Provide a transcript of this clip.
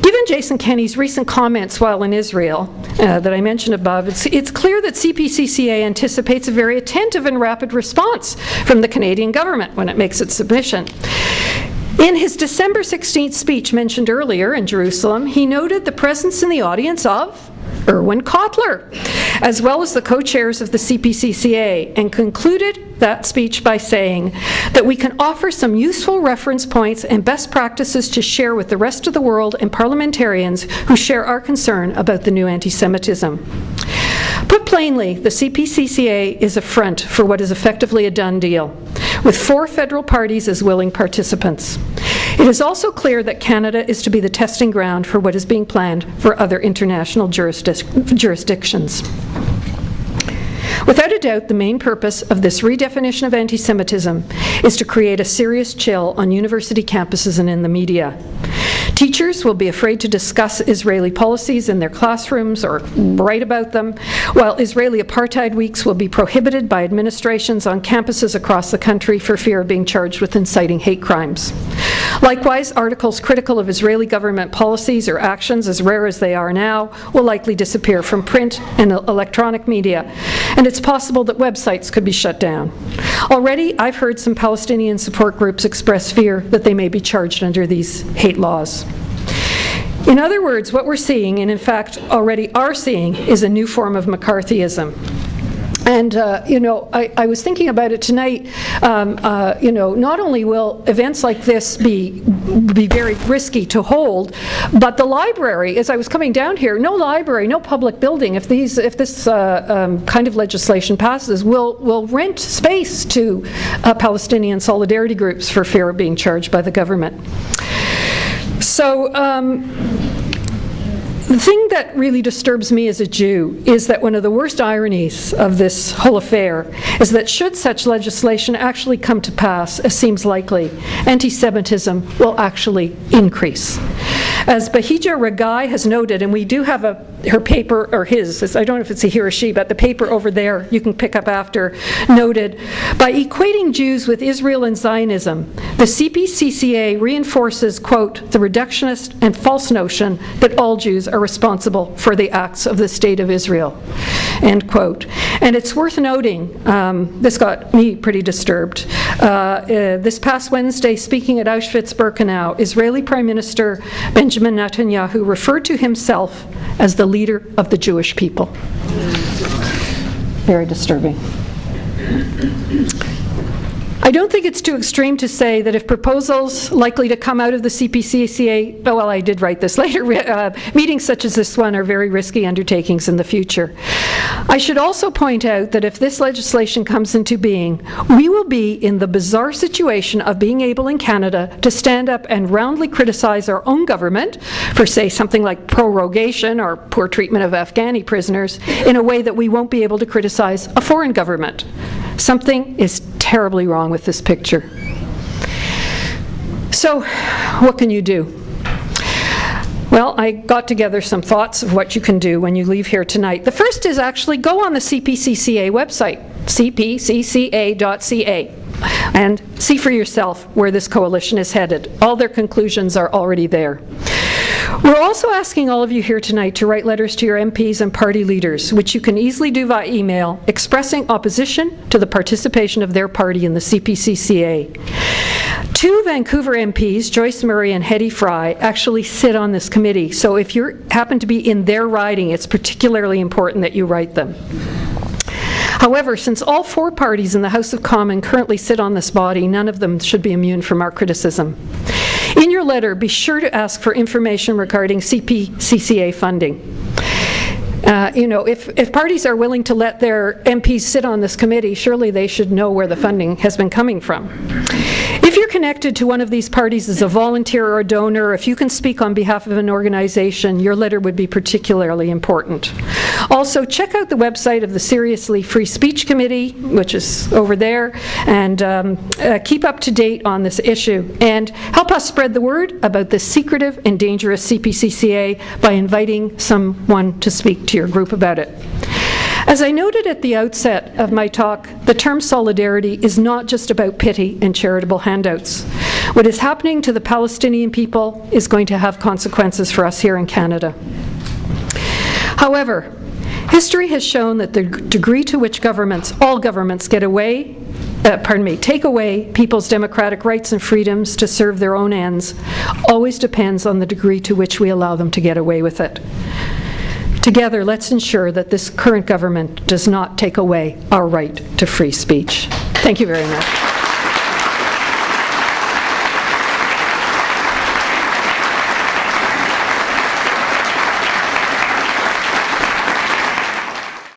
Given Jason Kenney's recent comments while in Israel that I mentioned above, it's clear that CPCCA anticipates a very attentive and rapid response from the Canadian government when it makes its submission. In his December 16th speech mentioned earlier in Jerusalem, he noted the presence in the audience of Erwin Kotler, as well as the co-chairs of the CPCCA, and concluded that speech by saying that we can offer some useful reference points and best practices to share with the rest of the world and parliamentarians who share our concern about the new anti-Semitism. Put plainly, the CPCCA is a front for what is effectively a done deal, with 4 federal parties as willing participants. It is also clear that Canada is to be the testing ground for what is being planned for other international jurisdictions. Without a doubt, the main purpose of this redefinition of anti-Semitism is to create a serious chill on university campuses and in the media. Teachers will be afraid to discuss Israeli policies in their classrooms or write about them, while Israeli apartheid weeks will be prohibited by administrations on campuses across the country for fear of being charged with inciting hate crimes. Likewise, articles critical of Israeli government policies or actions, as rare as they are now, will likely disappear from print and electronic media, and it's possible that websites could be shut down. Already, I've heard some Palestinian support groups express fear that they may be charged under these hate laws. In other words, what we're seeing, and in fact already are seeing, is a new form of McCarthyism. And, I was thinking about it tonight. Not only will events like this be very risky to hold, but the library, as I was coming down here, no library, no public building, if this kind of legislation passes, will rent space to Palestinian solidarity groups for fear of being charged by the government. So, the thing that really disturbs me as a Jew is that one of the worst ironies of this whole affair is that should such legislation actually come to pass, as seems likely, anti-Semitism will actually increase. As Bahija Ragai has noted, and we do have her paper, or his, I don't know if it's a he or she, but the paper over there you can pick up after, noted, by equating Jews with Israel and Zionism, the CPCCA reinforces, quote, the reductionist and false notion that all Jews are responsible for the acts of the State of Israel, end quote. And it's worth noting, this got me pretty disturbed, this past Wednesday, speaking at Auschwitz-Birkenau, Israeli Prime Minister Benjamin Netanyahu referred to himself as the leader of the Jewish people. Very disturbing. I don't think it's too extreme to say that if proposals likely to come out of the CPCCA, well, I did write this later, meetings such as this one are very risky undertakings in the future. I should also point out that if this legislation comes into being, we will be in the bizarre situation of being able in Canada to stand up and roundly criticize our own government for, say, something like prorogation or poor treatment of Afghani prisoners in a way that we won't be able to criticize a foreign government. Something is terribly wrong with this picture. So, what can you do? Well, I got together some thoughts of what you can do when you leave here tonight. The first is actually go on the CPCCA website, cpcca.ca, and see for yourself where this coalition is headed. All their conclusions are already there. We're also asking all of you here tonight to write letters to your MPs and party leaders, which you can easily do via email, expressing opposition to the participation of their party in the CPCCA. 2 Vancouver MPs, Joyce Murray and Hetty Fry, actually sit on this committee, so if you happen to be in their riding, it's particularly important that you write them. However, since all 4 parties in the House of Commons currently sit on this body, none of them should be immune from our criticism. In your letter, be sure to ask for information regarding CPCCA funding. If parties are willing to let their MPs sit on this committee, surely they should know where the funding has been coming from. If you're connected to one of these parties as a volunteer or a donor, if you can speak on behalf of an organization, your letter would be particularly important. Also, check out the website of the Seriously Free Speech Committee, which is over there, and keep up to date on this issue. And help us spread the word about this secretive and dangerous CPCCA by inviting someone to speak to your group about it. As I noted at the outset of my talk, the term solidarity is not just about pity and charitable handouts. What is happening to the Palestinian people is going to have consequences for us here in Canada. However, history has shown that the degree to which all governments take away people's democratic rights and freedoms to serve their own ends always depends on the degree to which we allow them to get away with it. Together, let's ensure that this current government does not take away our right to free speech. Thank you very much.